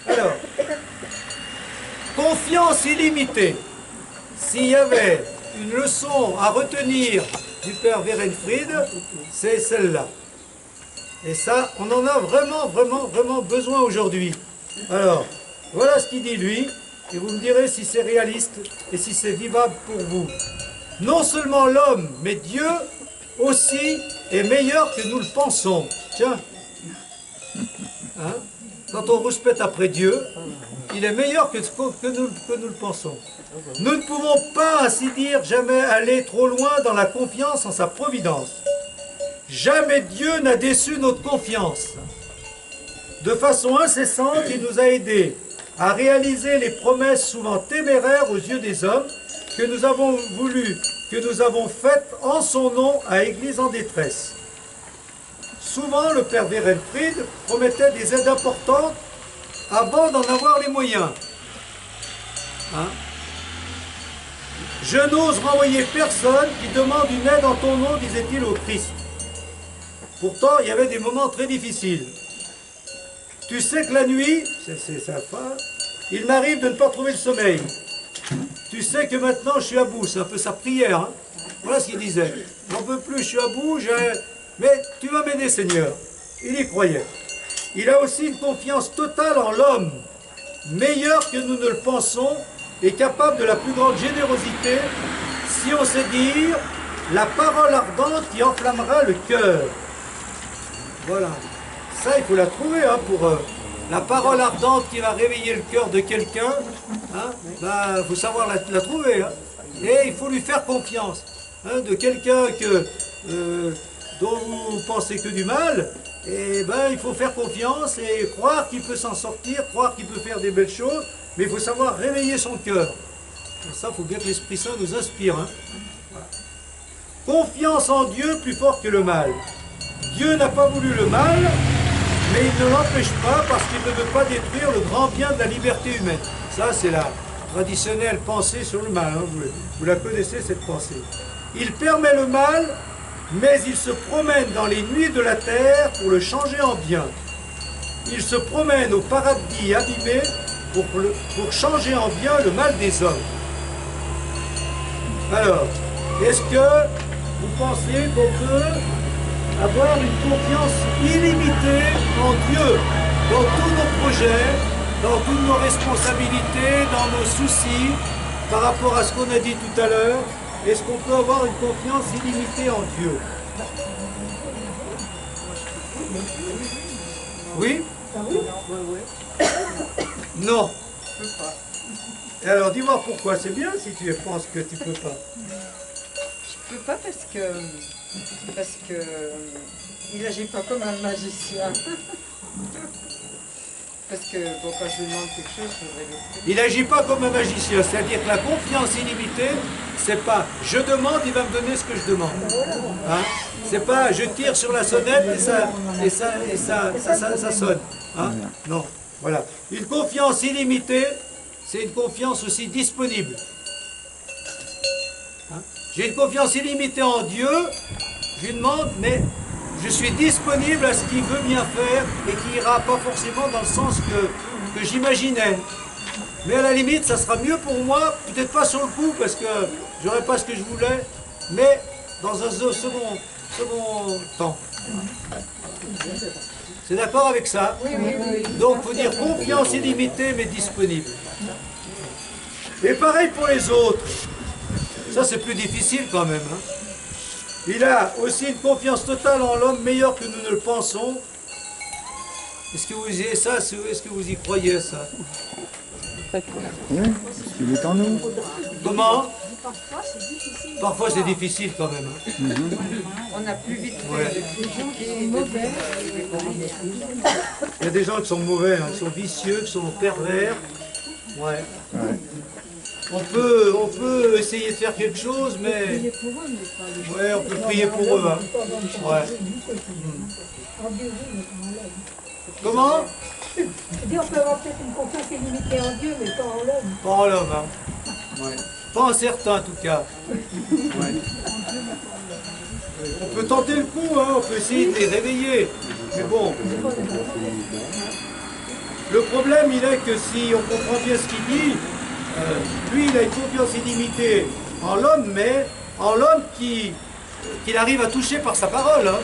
Alors, confiance illimitée. S'il y avait une leçon à retenir du père Werenfried, c'est celle-là. Et ça, on en a vraiment besoin aujourd'hui. Alors, voilà ce qu'il dit lui, et vous me direz si c'est réaliste et si c'est vivable pour vous. Non seulement l'homme, mais Dieu aussi est meilleur que nous le pensons. Tiens, hein? Quand on rouspète après Dieu, il est meilleur que nous le pensons. Nous ne pouvons pas, ainsi dire, jamais aller trop loin dans la confiance en sa providence. Jamais Dieu n'a déçu notre confiance. De façon incessante, il nous a aidés à réaliser les promesses souvent téméraires aux yeux des hommes que nous avons faites en son nom à Église en détresse. Souvent, le père Werenfried promettait des aides importantes avant d'en avoir les moyens. Hein? Je n'ose renvoyer personne qui demande une aide en ton nom, disait-il au Christ. Pourtant, il y avait des moments très difficiles. Tu sais que la nuit, c'est sa fin, il m'arrive de ne pas trouver le sommeil. Tu sais que maintenant je suis à bout, c'est un peu sa prière. Hein? Voilà ce qu'il disait. J'en peux plus, je suis à bout, mais tu vas m'aider, Seigneur. Il y croyait. Il a aussi une confiance totale en l'homme, meilleur que nous ne le pensons, et capable de la plus grande générosité, si on sait dire la parole ardente qui enflammera le cœur. Voilà. Ça, il faut la trouver, hein, pour la parole ardente qui va réveiller le cœur de quelqu'un. Hein, faut savoir la trouver. Hein. Et il faut lui faire confiance. Hein, de quelqu'un dont vous pensez que du mal, et il faut faire confiance et croire qu'il peut s'en sortir, croire qu'il peut faire des belles choses, mais il faut savoir réveiller son cœur. Et ça, il faut bien que l'Esprit Saint nous inspire. Hein. Voilà. Confiance en Dieu plus fort que le mal. Dieu n'a pas voulu le mal, mais il ne l'empêche pas parce qu'il ne veut pas détruire le grand bien de la liberté humaine. Ça, c'est la traditionnelle pensée sur le mal. Hein. Vous la connaissez, cette pensée. Il permet le mal, mais il se promène dans les nuits de la terre pour le changer en bien. Il se promène au paradis abîmé pour changer en bien le mal des hommes. Alors, est-ce que vous pensez qu'on peut avoir une confiance illimitée en Dieu dans tous nos projets, dans toutes nos responsabilités, dans nos soucis, par rapport à ce qu'on a dit tout à l'heure? Est-ce qu'on peut avoir une confiance illimitée en Dieu? Oui? Non. Et alors dis-moi pourquoi, c'est bien si tu penses que tu peux pas. Je peux pas parce que il agit pas comme un magicien. Parce que bon, quand je lui demande quelque chose, je voudrais le... Il n'agit pas comme un magicien, c'est-à-dire que la confiance illimitée, c'est pas je demande, il va me donner ce que je demande. Hein? C'est pas je tire sur la sonnette et ça sonne. Hein? Non, voilà. Une confiance illimitée, c'est une confiance aussi disponible. Hein? J'ai une confiance illimitée en Dieu, je lui demande, mais je suis disponible à ce qu'il veut bien faire et qui ira pas forcément dans le sens que j'imaginais. Mais à la limite, ça sera mieux pour moi, peut-être pas sur le coup parce que j'aurais pas ce que je voulais, mais dans un second temps. C'est d'accord avec ça? Oui. Donc il faut dire confiance illimitée mais disponible. Et pareil pour les autres. Ça c'est plus difficile quand même. Hein. Il a aussi une confiance totale en l'homme, meilleur que nous ne le pensons. Est-ce que vous y ça? Est-ce que vous y croyez ça? Oui, il est en nous. Comment? Parfois c'est difficile. Parfois c'est difficile quand même. Hein. On a plus vite Ouais. Il y a des gens qui sont mauvais, hein, qui sont vicieux, qui sont pervers. Ouais. On peut essayer de faire quelque chose, mais... Ouais, on peut prier pour eux. Hein. Ouais. Comment? On peut avoir peut-être une confiance illimitée en Dieu, mais pas en l'homme. Pas en l'homme. Hein. Ouais. Pas en certains, en tout cas. Ouais. On peut tenter le coup, hein, on peut essayer de les réveiller. Mais bon. Le problème, il est que si on comprend bien ce qu'il dit, lui, il a une confiance illimitée en l'homme, mais en l'homme qu'il arrive à toucher par sa parole. Hein.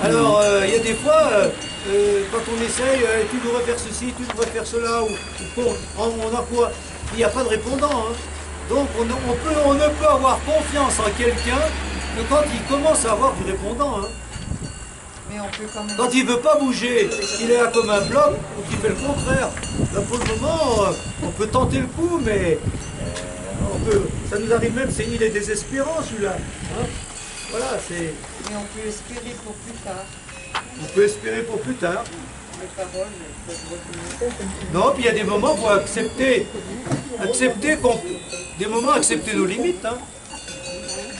Alors, il y a des fois, quand on essaye, tu devrais faire ceci, tu devrais faire cela, il n'y a pas de répondant. Hein. Donc, on ne peut avoir confiance en quelqu'un que quand il commence à avoir du répondant. Hein. Mais on peut quand même... Quand il ne veut pas bouger, il est là comme un bloc, ou qu'il fait le contraire. Là, pour le moment, on peut tenter le coup, mais ça nous arrive même, il est désespérant celui-là. Hein. Voilà, c'est... Mais on peut espérer pour plus tard. On peut espérer pour plus tard. Les paroles peuvent revenir. Non, puis il y a des moments où accepter nos limites. Hein.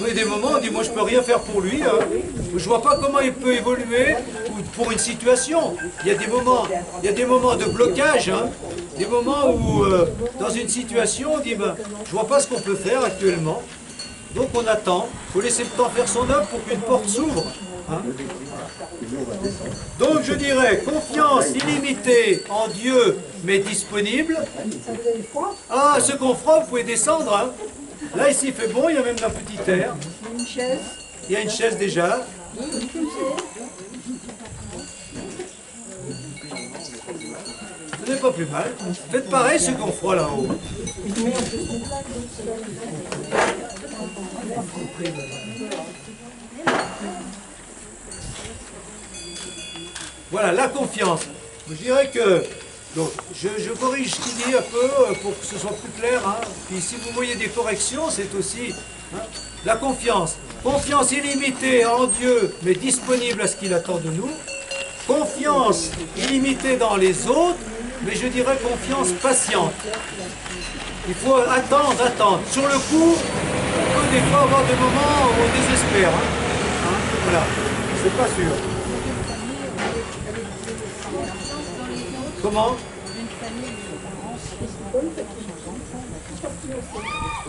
Il y a des moments où on dit, moi je peux rien faire pour lui. Hein. Je vois pas comment il peut évoluer pour une situation. Il y a des moments de blocage, hein. Des moments où dans une situation on dit, ben, je vois pas ce qu'on peut faire actuellement. Donc on attend, il faut laisser le temps faire son œuvre pour qu'une porte s'ouvre. Hein. Donc je dirais, confiance illimitée en Dieu, mais disponible. Ah, ce qu'on fera, vous pouvez descendre. Hein. Là, ici, il fait bon, il y a même un petit air. Une chaise. Il y a une chaise déjà. Ce n'est pas plus mal. Faites pareil ce qu'on fera là-haut. Voilà, la confiance. Je dirais que, donc, je corrige ce qu'il dit un peu pour que ce soit plus clair. Hein. Puis si vous voyez des corrections, c'est aussi hein, la confiance. Confiance illimitée en Dieu, mais disponible à ce qu'il attend de nous. Confiance illimitée dans les autres, mais je dirais confiance patiente. Il faut attendre. Sur le coup, on peut des fois avoir des moments où on désespère. Hein. Voilà, c'est pas sûr. Comment?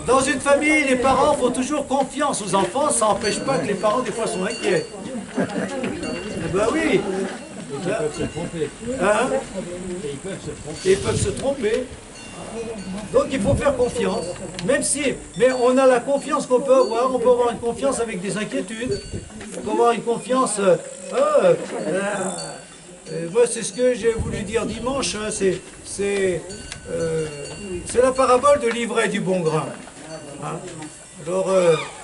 Dans une famille, les parents font toujours confiance aux enfants, ça n'empêche pas que les parents des fois sont inquiets. Eh ben oui. Ils peuvent se tromper. Hein? Et ils peuvent se tromper. Ils peuvent se tromper. Donc il faut faire confiance. Mais on a la confiance qu'on peut avoir. On peut avoir une confiance avec des inquiétudes. On peut avoir une confiance. Moi, c'est ce que j'ai voulu dire dimanche. Hein, c'est la parabole de l'ivraie du bon grain. Hein? Alors,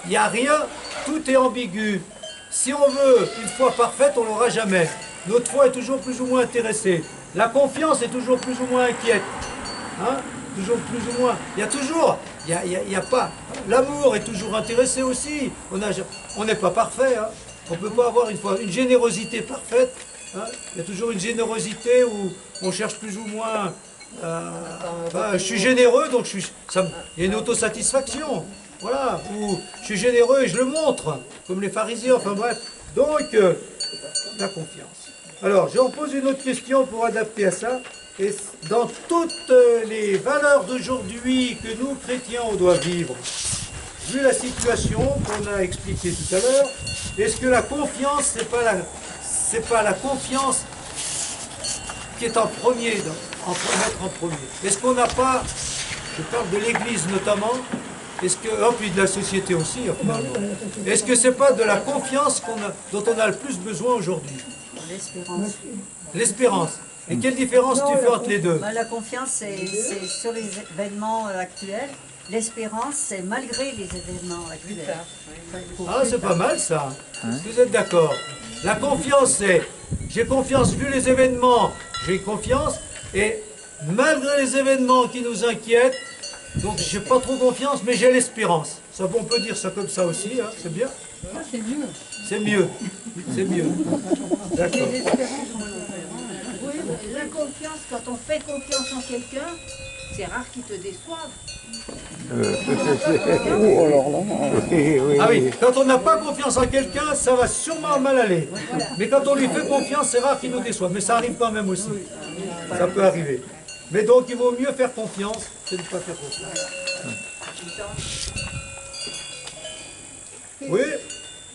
il n'y a rien. Tout est ambigu. Si on veut une foi parfaite, on ne l'aura jamais. Notre foi est toujours plus ou moins intéressée. La confiance est toujours plus ou moins inquiète. Hein? Toujours plus ou moins. Il y a toujours, il y a pas. L'amour est toujours intéressé aussi. On n'est pas parfait. Hein? On ne peut pas avoir une générosité parfaite. Hein? Il y a toujours une générosité où on cherche plus ou moins. Je suis généreux, donc il y a une autosatisfaction. Voilà, où je suis généreux et je le montre, comme les pharisiens. Enfin bref. Donc, la confiance. Alors, je pose une autre question pour adapter à ça. Et dans toutes les valeurs d'aujourd'hui que nous, chrétiens, on doit vivre, vu la situation qu'on a expliquée tout à l'heure, est-ce que la confiance, c'est pas la confiance qui est en premier, mettre en premier? Est-ce qu'on n'a pas, je parle de l'Église notamment, puis de la société aussi, finalement. Est-ce que c'est pas de la confiance dont on a le plus besoin aujourd'hui? L'espérance. L'espérance. Et quelle différence tu fais entre les deux? La confiance, c'est sur les événements actuels. L'espérance, c'est malgré les événements actuels. Ah, c'est pas mal ça. Est-ce que vous êtes d'accord? La confiance, c'est j'ai confiance vu les événements, j'ai confiance, et malgré les événements qui nous inquiètent, donc j'ai pas trop confiance, mais j'ai l'espérance. Ça, on peut dire ça comme ça aussi, hein, c'est bien? C'est mieux. C'est mieux. C'est mieux. D'accord. Oui, la confiance, quand on fait confiance en quelqu'un, c'est rare qu'il te déçoive. Ah oui, quand on n'a pas confiance en quelqu'un, ça va sûrement mal aller. Mais quand on lui fait confiance, c'est rare qu'il nous déçoive. Mais ça arrive quand même aussi. Ça peut arriver. Mais donc il vaut mieux faire confiance que de ne pas faire confiance. Oui.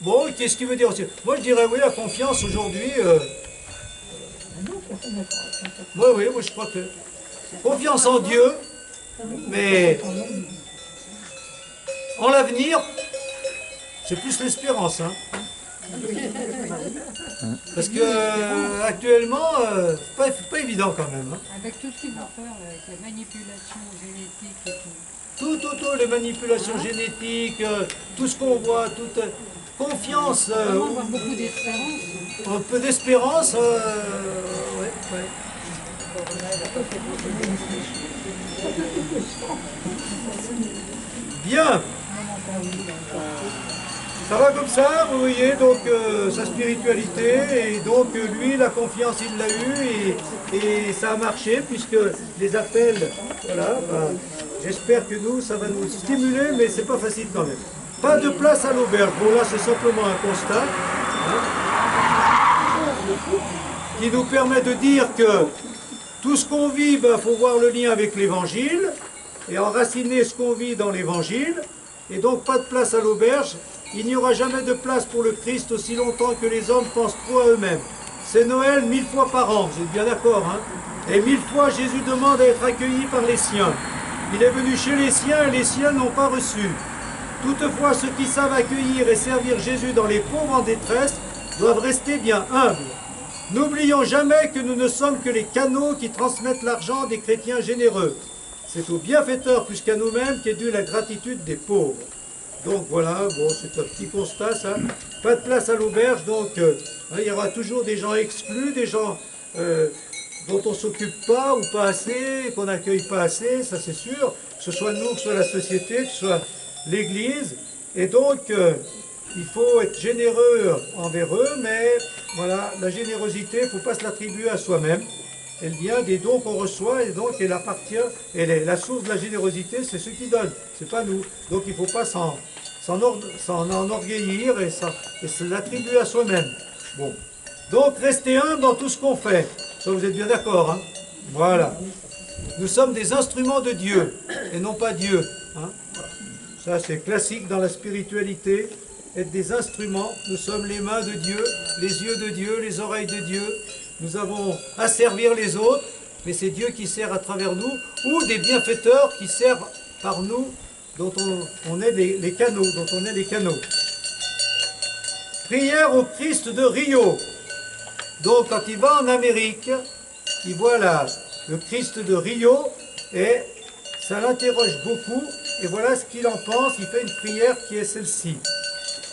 Bon, qu'est-ce qu'il veut dire aussi? Moi je dirais oui, la confiance aujourd'hui, Oui, oui, moi je crois que... Confiance en Dieu, mais en l'avenir, c'est plus l'espérance. Hein. Parce que actuellement, pas évident quand même. Hein. Avec tout ce qu'ils vont faire, avec la manipulation génétique et tout. Tout, les manipulations génétiques, tout ce qu'on voit, toute confiance, Vraiment avoir beaucoup d'espérance. un peu d'espérance, ouais, ouais. Bien. Ça va comme ça, vous voyez, donc sa spiritualité, et donc lui, la confiance, il l'a eu, et ça a marché, puisque les appels, voilà, ben, j'espère que nous, ça va nous stimuler, mais c'est pas facile quand même. Pas de place à l'auberge, bon là c'est simplement un constat, hein, qui nous permet de dire que tout ce qu'on vit, il faut voir le lien avec l'évangile, et enraciner ce qu'on vit dans l'évangile, et donc pas de place à l'auberge. Il n'y aura jamais de place pour le Christ aussi longtemps que les hommes pensent trop à eux-mêmes. C'est Noël 1000 fois par an, vous êtes bien d'accord, hein? Et 1000 fois Jésus demande à être accueilli par les siens. Il est venu chez les siens et les siens n'ont pas reçu. Toutefois, ceux qui savent accueillir et servir Jésus dans les pauvres en détresse doivent rester bien humbles. N'oublions jamais que nous ne sommes que les canaux qui transmettent l'argent des chrétiens généreux. C'est au bienfaiteur plus qu'à nous-mêmes qu'est due la gratitude des pauvres. Donc voilà, bon, c'est un petit constat ça. Pas de place à l'auberge, donc il y aura toujours des gens exclus, des gens dont on ne s'occupe pas ou pas assez, qu'on n'accueille pas assez, ça c'est sûr, que ce soit nous, que ce soit la société, que ce soit l'Église. Et donc, il faut être généreux envers eux, mais voilà, la générosité, il ne faut pas se l'attribuer à soi-même. Elle vient des dons qu'on reçoit et donc elle appartient, la source de la générosité, c'est ceux qui donnent, c'est pas nous. Donc il ne faut pas s'en enorgueillir et se l'attribuer à soi-même. Bon. Donc restez humble dans tout ce qu'on fait. Ça vous êtes bien d'accord, hein? Voilà. Nous sommes des instruments de Dieu et non pas Dieu. Hein? Ça c'est classique dans la spiritualité. Être des instruments, nous sommes les mains de Dieu, les yeux de Dieu, les oreilles de Dieu. Nous avons à servir les autres, mais c'est Dieu qui sert à travers nous, ou des bienfaiteurs qui servent par nous, dont on est les canaux, dont on est les canaux. Prière au Christ de Rio. Donc quand il va en Amérique, il voit le Christ de Rio, et ça l'interroge beaucoup, et voilà ce qu'il en pense. Il fait une prière qui est celle-ci.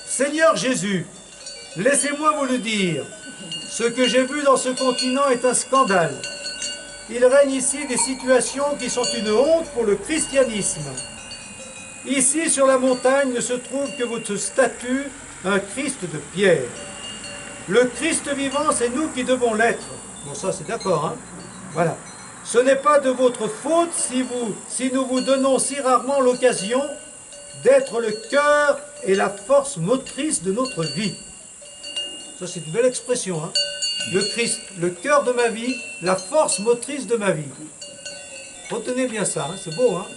Seigneur Jésus, laissez-moi vous le dire. Ce que j'ai vu dans ce continent est un scandale. Il règne ici des situations qui sont une honte pour le christianisme. Ici, sur la montagne, ne se trouve que votre statue, un Christ de pierre. Le Christ vivant, c'est nous qui devons l'être. Bon, ça, c'est d'accord, hein? Voilà. Ce n'est pas de votre faute si nous vous donnons si rarement l'occasion d'être le cœur et la force motrice de notre vie. Ça, c'est une belle expression, hein? Le Christ, le cœur de ma vie, la force motrice de ma vie. Retenez bien ça, hein? C'est beau, hein?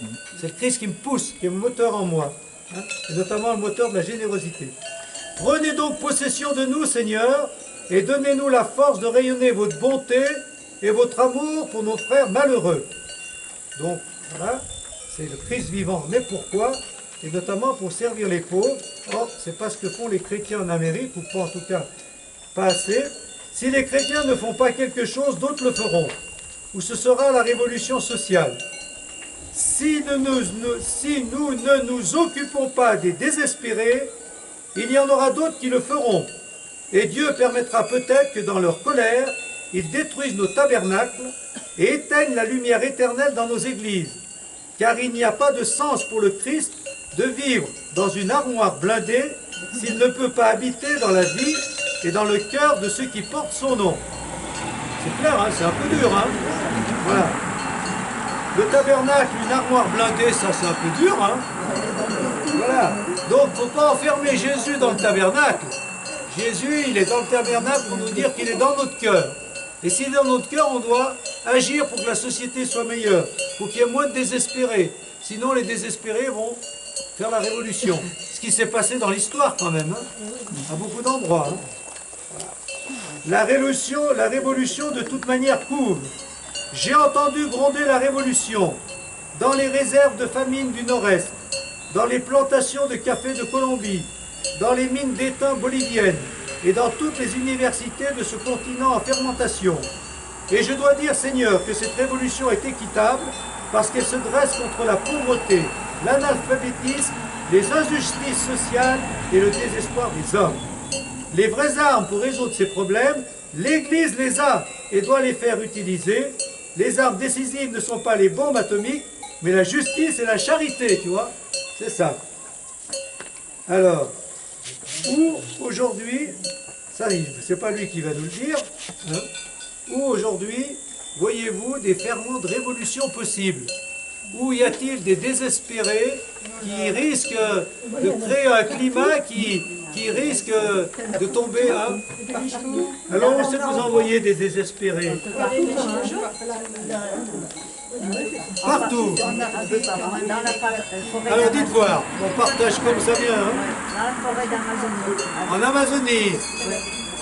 C'est le Christ qui me pousse, qui est le moteur en moi, hein? Et notamment le moteur de la générosité. Prenez donc possession de nous, Seigneur, et donnez-nous la force de rayonner votre bonté et votre amour pour nos frères malheureux. Donc, voilà, c'est le Christ vivant. Mais pourquoi? Et notamment pour servir les pauvres. Or, c'est pas ce que font les chrétiens en Amérique, ou pas en tout cas, pas assez. Si les chrétiens ne font pas quelque chose, d'autres le feront. Ou ce sera la révolution sociale. Si nous ne nous occupons pas des désespérés, il y en aura d'autres qui le feront. Et Dieu permettra peut-être que dans leur colère, ils détruisent nos tabernacles et éteignent la lumière éternelle dans nos églises. Car il n'y a pas de sens pour le Christ de vivre dans une armoire blindée s'il ne peut pas habiter dans la vie et dans le cœur de ceux qui portent son nom. C'est clair, hein, c'est un peu dur. Hein, voilà. Le tabernacle, une armoire blindée, ça c'est un peu dur. Hein, voilà. Donc il ne faut pas enfermer Jésus dans le tabernacle. Jésus, il est dans le tabernacle pour nous dire qu'il est dans notre cœur. Et s'il est dans notre cœur, on doit agir pour que la société soit meilleure, pour qu'il y ait moins de désespérés. Sinon, les désespérés vont faire la révolution. Ce qui s'est passé dans l'histoire quand même, hein, à beaucoup d'endroits. Hein. Voilà. La révolution de toute manière couvre. J'ai entendu gronder la révolution dans les réserves de famine du Nord-Est, dans les plantations de café de Colombie, dans les mines d'étain boliviennes et dans toutes les universités de ce continent en fermentation. Et je dois dire, Seigneur, que cette révolution est équitable parce qu'elle se dresse contre la pauvreté, l'analphabétisme, les injustices sociales et le désespoir des hommes. Les vraies armes pour résoudre ces problèmes, l'Église les a et doit les faire utiliser. Les armes décisives ne sont pas les bombes atomiques, mais la justice et la charité, tu vois. C'est ça. Alors, où aujourd'hui, ça c'est pas lui qui va nous le dire, hein, où aujourd'hui voyez-vous des ferments de révolution possibles? Où y a-t-il des désespérés qui risquent de créer un climat qui risque de tomber, hein? Alors on sait que vous envoyez des désespérés. Partout. Alors dites voir, on partage comme ça vient. Hein? Dans la forêt d'Amazonie. En Amazonie.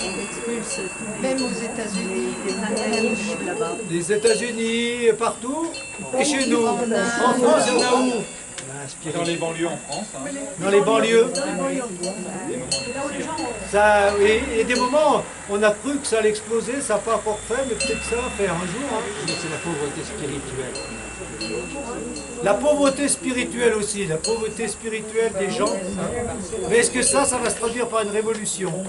On expulse Même aux États-Unis, les animaux qui vivent là-bas. Les États-Unis, partout. Et chez nous. En France, il y en a où? Dans les banlieues en France. Hein. Dans les banlieues. Ça, et des moments, on a cru que ça allait exploser, ça n'a pas encore fait, mais peut-être que ça va faire un jour. Hein. C'est la pauvreté spirituelle. La pauvreté spirituelle aussi, la pauvreté spirituelle des gens. Hein. Mais est-ce que ça va se traduire par une révolution?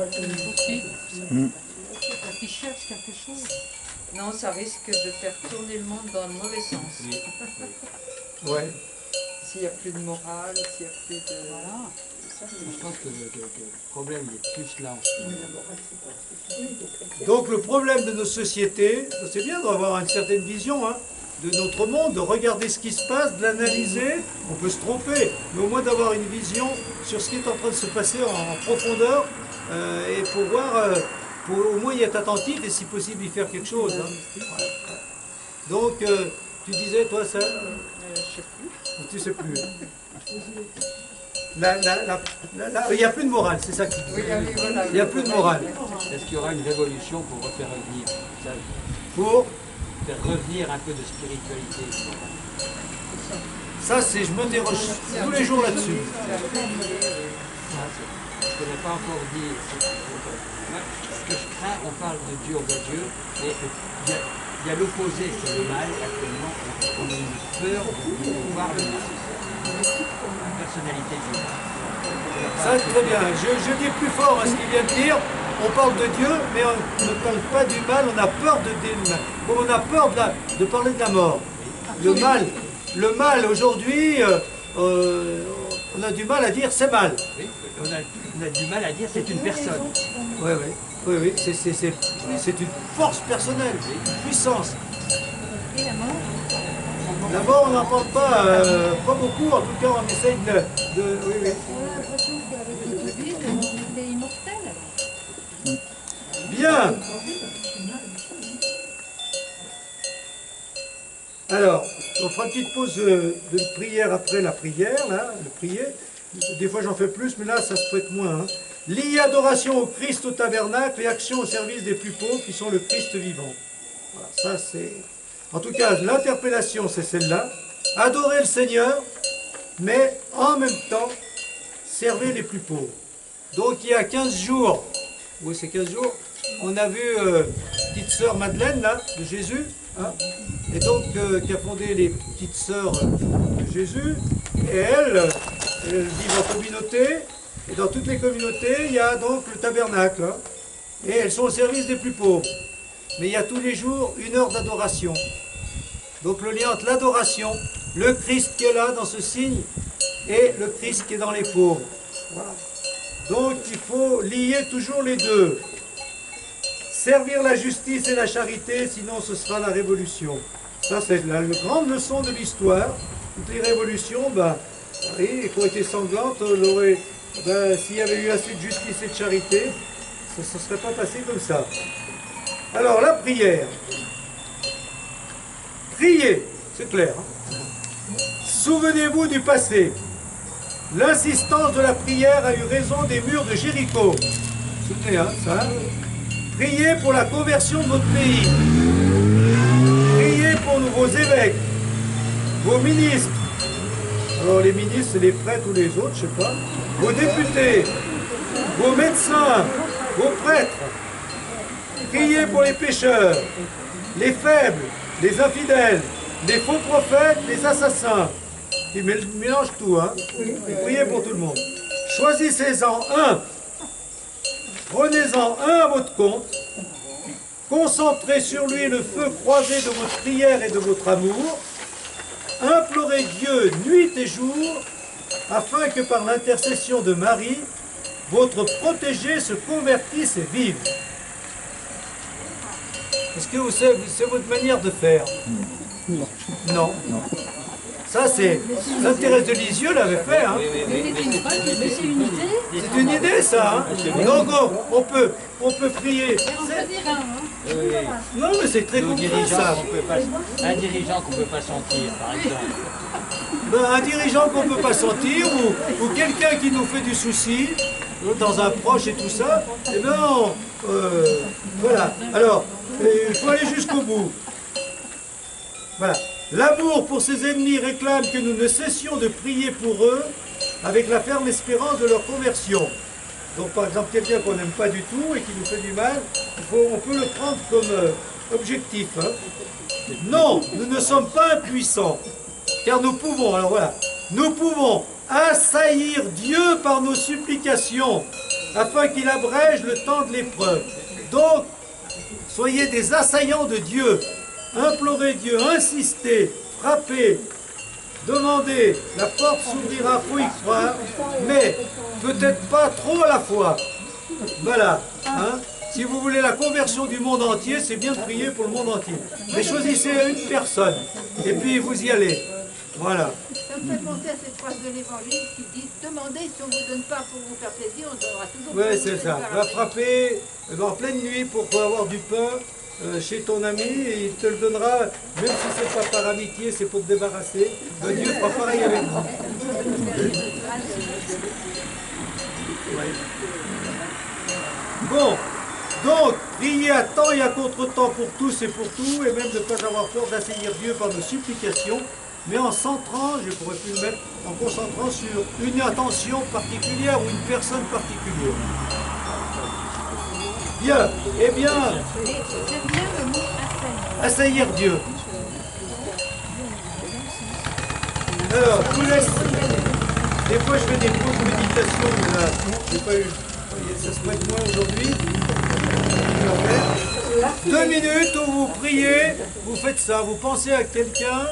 Qui cherche quelque chose. non, ça risque de faire tourner le monde dans le mauvais sens. Ouais. S'il n'y a plus de morale, s'il n'y a plus de... Voilà. Je pense que le problème est plus là. Donc le problème de nos sociétés, c'est bien d'avoir une certaine vision hein, de notre monde, de regarder ce qui se passe, de l'analyser. On peut se tromper, mais au moins d'avoir une vision sur ce qui est en train de se passer en profondeur et pour voir, pour au moins y être attentif et si possible y faire quelque chose. Hein. Donc tu disais toi ça je sais plus. Tu sais plus. Il n'y a plus de morale, c'est ça qui dit. Oui, voilà. Il n'y a plus de morale. Est-ce qu'il y aura une révolution pour refaire revenir ça, Pour faire revenir un peu de spiritualité? ça, je me déroge tous les jours là-dessus. Je ne l'ai pas encore dit. Moi, ce que je crains, on parle de Dieu, on voit Dieu, et il y a l'opposé, c'est le mal. Actuellement, on a une peur du pouvoir de la personnalité de Dieu. Ça, très bien. Je dis plus fort à ce qu'il vient de dire. On parle de Dieu, mais on ne parle pas du mal, on a peur de dire le mal. Comme on a peur de parler de la mort. Le mal aujourd'hui, on a du mal à dire c'est mal. Oui, on a du mal à dire c'est une personne. Oui, c'est une force personnelle, une puissance. La mort, on n'en parle pas beaucoup, en tout cas on essaye de oui. On a l'impression qu'avec le Covid, on est immortel. Bien. Alors, on fera une petite pause de prière après la prière, là, le prier. Des fois j'en fais plus, mais là ça se prête moins. Hein. Liée adoration au Christ au tabernacle et action au service des plus pauvres qui sont le Christ vivant. Voilà, ça c'est... En tout cas, l'interpellation c'est celle-là. Adorer le Seigneur, mais en même temps, servir les plus pauvres. Donc il y a 15 jours, oui c'est 15 jours, on a vu petite sœur Madeleine, là, de Jésus, hein, et donc qui a fondé les petites sœurs de Jésus, et elles vivent en communauté, et dans toutes les communautés, il y a donc le tabernacle, hein, et elles sont au service des plus pauvres. Mais il y a tous les jours une heure d'adoration. Donc le lien entre l'adoration, le Christ qui est là dans ce signe, et le Christ qui est dans les pauvres. Voilà. Donc il faut lier toujours les deux. Servir la justice et la charité, sinon ce sera la révolution. Ça c'est la grande leçon de l'histoire. Toutes les révolutions, oui, qui ont été sanglantes, s'il y avait eu assez de justice et de charité, ça ne se serait pas passé comme ça. Alors la prière. Priez, c'est clair. Hein. Souvenez-vous du passé. L'insistance de la prière a eu raison des murs de Jéricho. Souvenez, hein, ça. Priez pour la conversion de votre pays. Priez pour vos évêques, vos ministres. Alors les ministres, c'est les prêtres ou les autres, je ne sais pas. Vos députés, vos médecins, vos prêtres. Priez pour les pécheurs, les faibles, les infidèles, les faux prophètes, les assassins. Il mélange tout, hein. Et priez pour tout le monde. Choisissez-en un. Prenez-en un à votre compte. Concentrez sur lui le feu croisé de votre prière et de votre amour. Implorez Dieu nuit et jour, afin que par l'intercession de Marie, votre protégé se convertisse et vive. Est-ce que c'est votre manière de faire? Non. Ça, c'est... Sainte Thérèse de Lisieux l'avait fait. Hein. C'est une idée, ça. Hein. Donc, on peut prier. Non, mais c'est très concret, ça. Un dirigeant qu'on ne peut pas sentir, par exemple. Ben, un dirigeant qu'on ne peut pas sentir, ou quelqu'un qui nous fait du souci, dans un proche et tout ça, eh bien, voilà. Alors, il faut aller jusqu'au bout. Voilà. L'amour pour ses ennemis réclame que nous ne cessions de prier pour eux avec la ferme espérance de leur conversion. Donc par exemple, quelqu'un qu'on n'aime pas du tout et qui nous fait du mal, on peut le prendre comme objectif. Hein. Non, nous ne sommes pas impuissants, car nous pouvons, alors voilà, nous pouvons assaillir Dieu par nos supplications, afin qu'il abrège le temps de l'épreuve. Donc, soyez des assaillants de Dieu. Implorez Dieu, insistez, frappez, demandez, la porte s'ouvrira, il faut y croire, mais peut-être pas trop à la fois. Voilà. Hein? Si vous voulez la conversion du monde entier, c'est bien de prier pour le monde entier. Mais choisissez une personne, et puis vous y allez. Voilà. Ça me fait penser à cette phrase de l'Évangile qui dit « Demandez, si on ne vous donne pas pour vous faire plaisir, on donnera toujours pour Oui, vous c'est ça. faire Va plaisir. frapper en pleine nuit pour avoir du pain chez ton ami et il te le donnera, même si c'est pas par amitié, c'est pour te débarrasser. Dieu fera pareil avec nous. Ouais. Bon, donc, priez à temps et à contre-temps pour tous et pour tout, et même de ne pas avoir peur d'assaillir Dieu par nos supplications, mais en centrant, je pourrais plus le mettre, en concentrant sur une attention particulière ou une personne particulière. Bien, eh bien, J'aime bien le mot assaillir Dieu. Alors, je vous laisse. Des fois, je fais des pauses de méditation, mais là, j'ai pas eu. Ça se prête moins aujourd'hui. 2 minutes où vous priez, vous faites ça, vous pensez à quelqu'un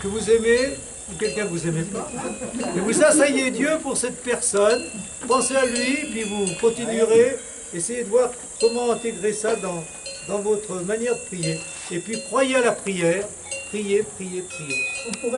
que vous aimez, ou quelqu'un que vous n'aimez pas, et vous assaillez Dieu pour cette personne, pensez à lui, puis vous continuerez, essayez de voir comment intégrer ça dans votre manière de prier. Et puis croyez à la prière, priez, priez, priez.